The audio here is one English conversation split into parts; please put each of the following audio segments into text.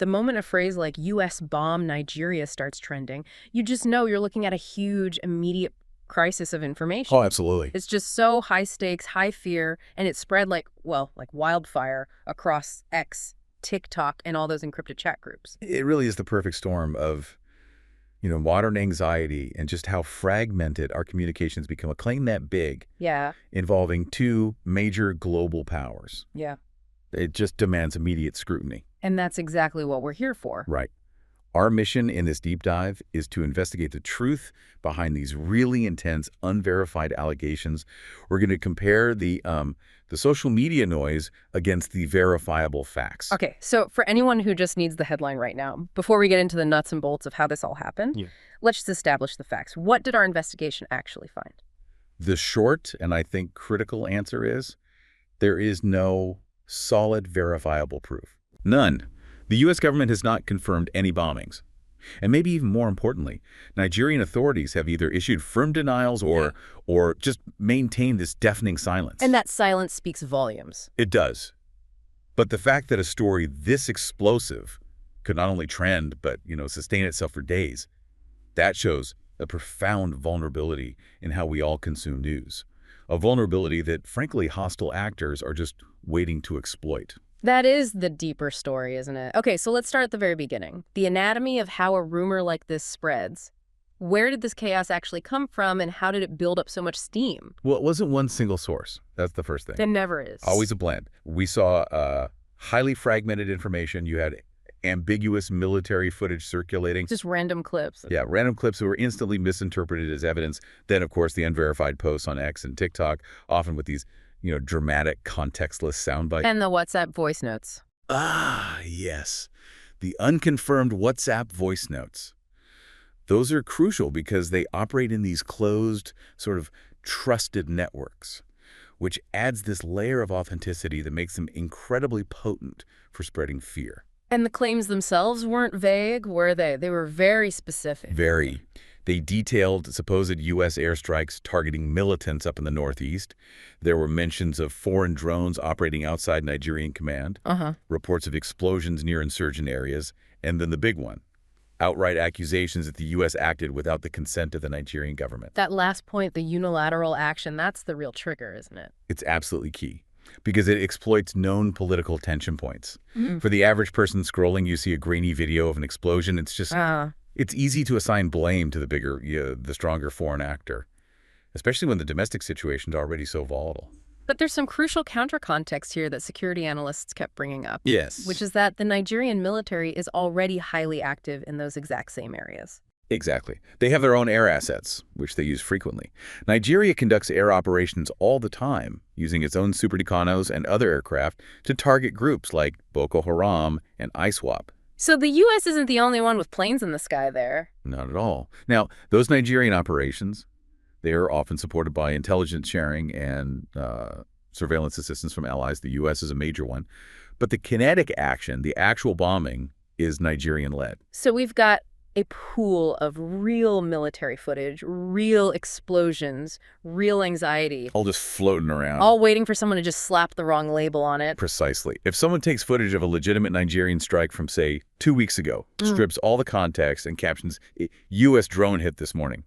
The moment a phrase like U.S. bomb Nigeria starts trending, you just know you're looking at a huge, immediate crisis of information. Oh, absolutely. It's just so high stakes, high fear, and it spread like wildfire across X, TikTok, and all those encrypted chat groups. It really is the perfect storm of, modern anxiety and just how fragmented our communications become. A claim that big, Yeah. involving two major global powers. Yeah. It just demands immediate scrutiny. And that's exactly what we're here for. Right. Our mission in this deep dive is to investigate the truth behind these really intense, unverified allegations. We're going to compare the social media noise against the verifiable facts. Okay, so for anyone who just needs the headline right now, before we get into the nuts and bolts of how this all happened, let's just establish the facts. What did our investigation actually find? The short and I think critical answer is there is no solid verifiable proof. None. The U.S. government has not confirmed any bombings. And maybe even more importantly, Nigerian authorities have either issued firm denials or just maintained this deafening silence. And that silence speaks volumes. It does. But the fact that a story this explosive could not only trend, but, sustain itself for days, that shows a profound vulnerability in how we all consume news. A vulnerability that, frankly, hostile actors are just waiting to exploit. That is the deeper story, isn't it? Okay, so let's start at the very beginning. The anatomy of how a rumor like this spreads. Where did this chaos actually come from, and how did it build up so much steam? Well, it wasn't one single source. That's the first thing. It never is. Always a blend. We saw highly fragmented information. You had ambiguous military footage circulating. Just random clips. Yeah, random clips that were instantly misinterpreted as evidence. Then, of course, the unverified posts on X and TikTok, often with these dramatic, contextless sound bites. And the WhatsApp voice notes. Ah, yes. The unconfirmed WhatsApp voice notes. Those are crucial because they operate in these closed, sort of trusted networks, which adds this layer of authenticity that makes them incredibly potent for spreading fear. And the claims themselves weren't vague, were they? They were very specific. Very. They detailed supposed U.S. airstrikes targeting militants up in the Northeast. There were mentions of foreign drones operating outside Nigerian command, reports of explosions near insurgent areas, and then the big one, outright accusations that the U.S. acted without the consent of the Nigerian government. That last point, the unilateral action, that's the real trigger, isn't it? It's absolutely key because it exploits known political tension points. For the average person scrolling, you see a grainy video of an explosion. It's just... It's easy to assign blame to the stronger foreign actor, especially when the domestic situation is already so volatile. But there's some crucial counter-context here that security analysts kept bringing up. Yes. Which is that the Nigerian military is already highly active in those exact same areas. Exactly. They have their own air assets, which they use frequently. Nigeria conducts air operations all the time, using its own Super Tucanos and other aircraft to target groups like Boko Haram and ISWAP. So the U.S. isn't the only one with planes in the sky there. Not at all. Now, those Nigerian operations, they are often supported by intelligence sharing and surveillance assistance from allies. The U.S. is a major one. But the kinetic action, the actual bombing, is Nigerian-led. So we've got a pool of real military footage, real explosions, real anxiety. All just floating around. All waiting for someone to just slap the wrong label on it. Precisely. If someone takes footage of a legitimate Nigerian strike from, say, 2 weeks ago, strips all the context and captions, U.S. drone hit this morning,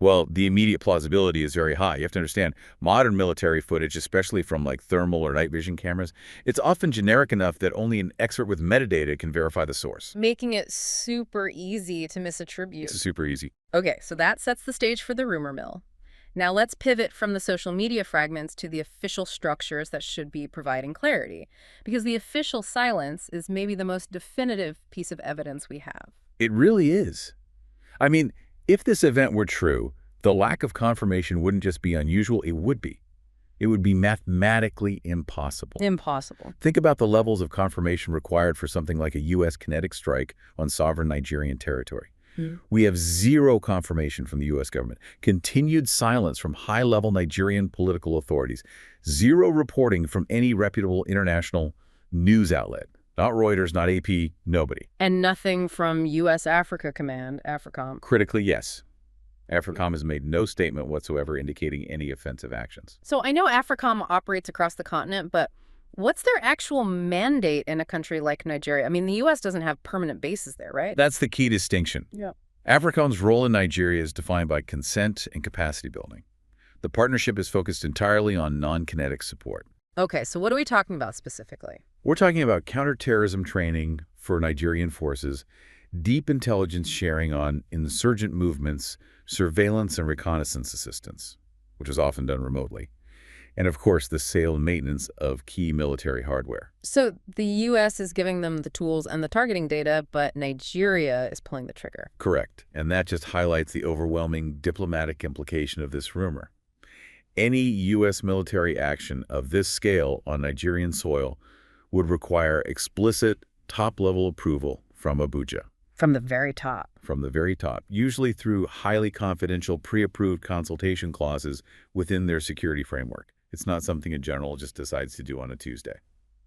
well, the immediate plausibility is very high. You have to understand, modern military footage, especially from thermal or night vision cameras, it's often generic enough that only an expert with metadata can verify the source. Making it super easy to misattribute. It's super easy. Okay, so that sets the stage for the rumor mill. Now let's pivot from the social media fragments to the official structures that should be providing clarity, because the official silence is maybe the most definitive piece of evidence we have. It really is. I mean, if this event were true, the lack of confirmation wouldn't just be unusual, it would be. It would be mathematically impossible. Impossible. Think about the levels of confirmation required for something like a U.S. kinetic strike on sovereign Nigerian territory. We have zero confirmation from the U.S. government, continued silence from high-level Nigerian political authorities, zero reporting from any reputable international news outlet. Not Reuters, not AP, nobody. And nothing from U.S. Africa Command, AFRICOM. Critically, yes. AFRICOM has made no statement whatsoever indicating any offensive actions. So I know AFRICOM operates across the continent, but What's their actual mandate in a country like Nigeria? I mean, the U.S. doesn't have permanent bases there, right? That's the key distinction. Yeah. AFRICOM's role in Nigeria is defined by consent and capacity building. The partnership is focused entirely on non-kinetic support. Okay, so what are we talking about specifically? We're talking about counterterrorism training for Nigerian forces, deep intelligence sharing on insurgent movements, surveillance and reconnaissance assistance, which is often done remotely, and of course the sale and maintenance of key military hardware. So the U.S. is giving them the tools and the targeting data, but Nigeria is pulling the trigger. Correct, and that just highlights the overwhelming diplomatic implication of this rumor. Any U.S. military action of this scale on Nigerian soil would require explicit top-level approval from Abuja. From the very top. From the very top, usually through highly confidential pre-approved consultation clauses within their security framework. It's not something a general just decides to do on a Tuesday.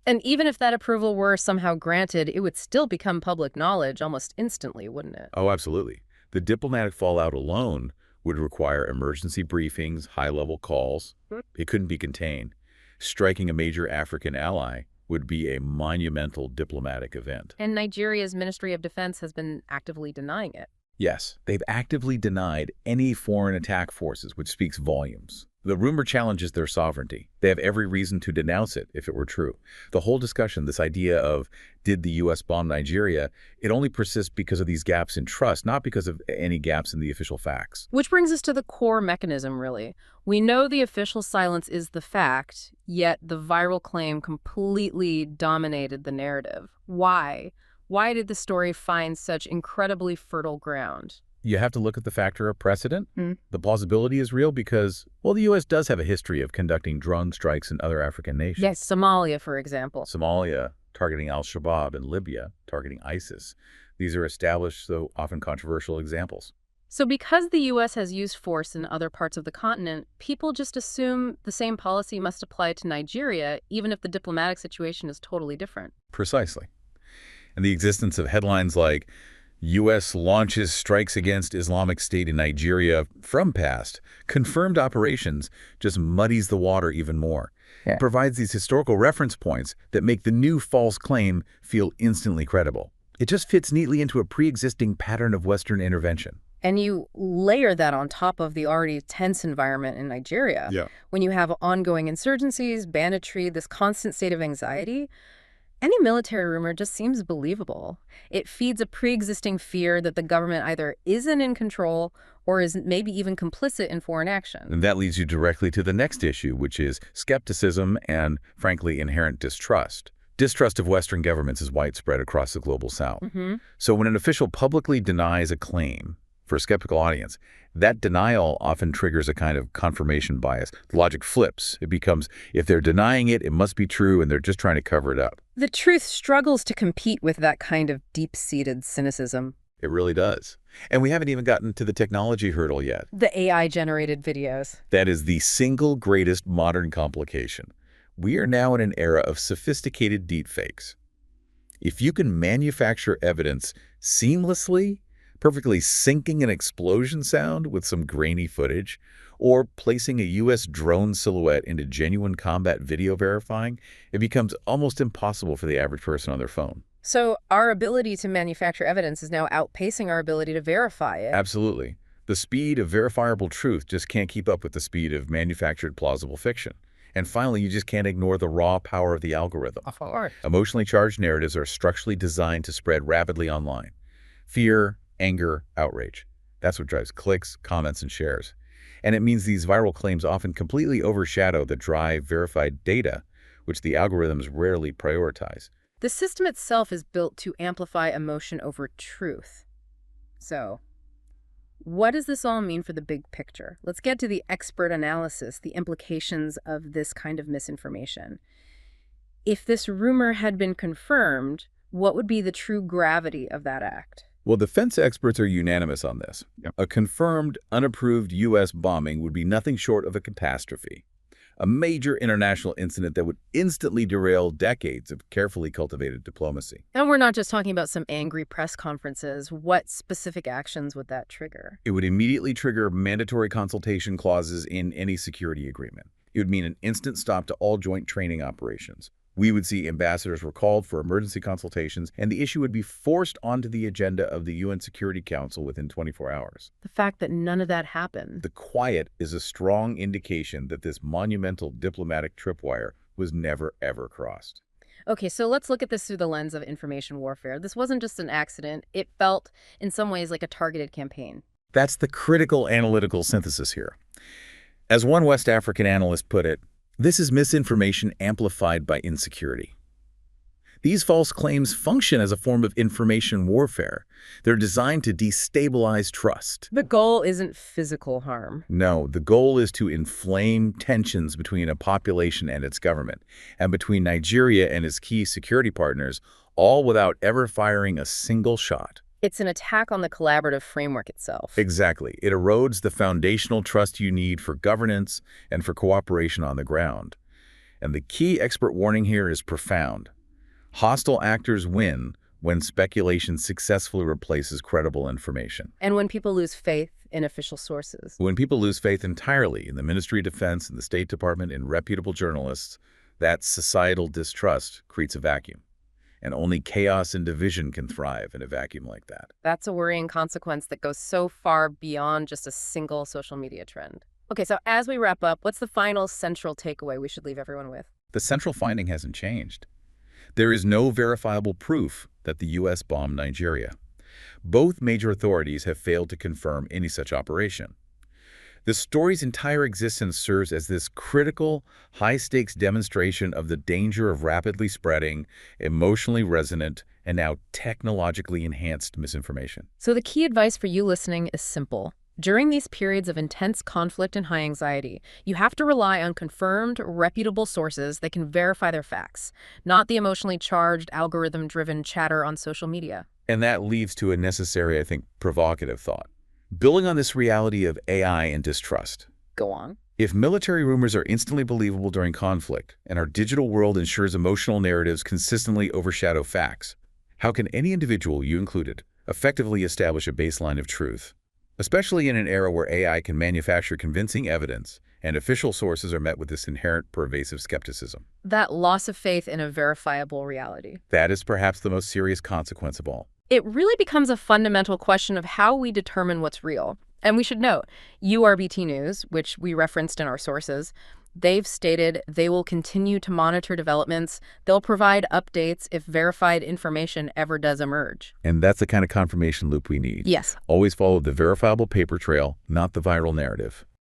And even if that approval were somehow granted, it would still become public knowledge almost instantly, wouldn't it? Oh, absolutely. The diplomatic fallout alone would require emergency briefings, high-level calls. It couldn't be contained. Striking a major African ally would be a monumental diplomatic event. And Nigeria's Ministry of Defense has been actively denying it. Yes, they've actively denied any foreign attack forces, which speaks volumes. The rumor challenges their sovereignty. They have every reason to denounce it if it were true. The whole discussion, this idea of did the U.S. bomb Nigeria, it only persists because of these gaps in trust, not because of any gaps in the official facts. Which brings us to the core mechanism, really. We know the official silence is the fact, yet the viral claim completely dominated the narrative. Why? Why did the story find such incredibly fertile ground? You have to look at the factor of precedent. The plausibility is real because, well, the U.S. does have a history of conducting drone strikes in other African nations. Yes, Somalia, for example. Somalia, targeting al-Shabaab, and Libya, targeting ISIS. These are established, though often controversial examples. So because the U.S. has used force in other parts of the continent, people just assume the same policy must apply to Nigeria, even if the diplomatic situation is totally different. Precisely. And the existence of headlines like, U.S. launches strikes against Islamic State in Nigeria from past confirmed operations just muddies the water even more. Yeah. It provides these historical reference points that make the new false claim feel instantly credible. It just fits neatly into a pre-existing pattern of Western intervention. And you layer that on top of the already tense environment in Nigeria. Yeah. When you have ongoing insurgencies, banditry, this constant state of anxiety, any military rumor just seems believable. It feeds a pre-existing fear that the government either isn't in control or is maybe even complicit in foreign action. And that leads you directly to the next issue, which is skepticism and, frankly, inherent distrust. Distrust of Western governments is widespread across the global South. So when an official publicly denies a claim, for a skeptical audience, that denial often triggers a kind of confirmation bias. The logic flips. It becomes, if they're denying it, it must be true, and they're just trying to cover it up. The truth struggles to compete with that kind of deep-seated cynicism. It really does. And we haven't even gotten to the technology hurdle yet. The AI-generated videos. That is the single greatest modern complication. We are now in an era of sophisticated deepfakes. If you can manufacture evidence seamlessly, perfectly syncing an explosion sound with some grainy footage, or placing a U.S. drone silhouette into genuine combat video verifying, it becomes almost impossible for the average person on their phone. So our ability to manufacture evidence is now outpacing our ability to verify it. Absolutely. The speed of verifiable truth just can't keep up with the speed of manufactured plausible fiction. And finally, you just can't ignore the raw power of the algorithm. Of course. Emotionally charged narratives are structurally designed to spread rapidly online. Fear, anger, outrage. That's what drives clicks, comments, and shares. And it means these viral claims often completely overshadow the dry, verified data, which the algorithms rarely prioritize. The system itself is built to amplify emotion over truth. So, what does this all mean for the big picture? Let's get to the expert analysis, the implications of this kind of misinformation. If this rumor had been confirmed, what would be the true gravity of that act? Well, defense experts are unanimous on this. A confirmed, unapproved U.S. bombing would be nothing short of a catastrophe. A major international incident that would instantly derail decades of carefully cultivated diplomacy. And we're not just talking about some angry press conferences. What specific actions would that trigger? It would immediately trigger mandatory consultation clauses in any security agreement. It would mean an instant stop to all joint training operations, We would see ambassadors were called for emergency consultations, and the issue would be forced onto the agenda of the UN Security Council within 24 hours. The fact that none of that happened. The quiet is a strong indication that this monumental diplomatic tripwire was never, ever crossed. Okay, so let's look at this through the lens of information warfare. This wasn't just an accident. It felt, in some ways, like a targeted campaign. That's the critical analytical synthesis here. As one West African analyst put it, this is misinformation amplified by insecurity. These false claims function as a form of information warfare. They're designed to destabilize trust. The goal isn't physical harm. No, the goal is to inflame tensions between a population and its government, and between Nigeria and its key security partners, all without ever firing a single shot. It's an attack on the collaborative framework itself. Exactly. It erodes the foundational trust you need for governance and for cooperation on the ground. And the key expert warning here is profound. Hostile actors win when speculation successfully replaces credible information. And when people lose faith in official sources. When people lose faith entirely in the Ministry of Defense, in the State Department, in reputable journalists, that societal distrust creates a vacuum. And only chaos and division can thrive in a vacuum like that. That's a worrying consequence that goes so far beyond just a single social media trend. Okay, so as we wrap up, what's the final central takeaway we should leave everyone with? The central finding hasn't changed. There is no verifiable proof that the U.S. bombed Nigeria. Both major authorities have failed to confirm any such operation. The story's entire existence serves as this critical, high-stakes demonstration of the danger of rapidly spreading, emotionally resonant, and now technologically enhanced misinformation. So the key advice for you listening is simple. During these periods of intense conflict and high anxiety, you have to rely on confirmed, reputable sources that can verify their facts, not the emotionally charged, algorithm-driven chatter on social media. And that leads to a necessary, I think, provocative thought. Building on this reality of AI and distrust. Go on. If military rumors are instantly believable during conflict, and our digital world ensures emotional narratives consistently overshadow facts, how can any individual, you included, effectively establish a baseline of truth? Especially in an era where AI can manufacture convincing evidence and official sources are met with this inherent pervasive skepticism. That loss of faith in a verifiable reality. That is perhaps the most serious consequence of all. It really becomes a fundamental question of how we determine what's real. And we should note, URBT News, which we referenced in our sources, they've stated they will continue to monitor developments. They'll provide updates if verified information ever does emerge. And that's the kind of confirmation loop we need. Yes. Always follow the verifiable paper trail, not the viral narrative.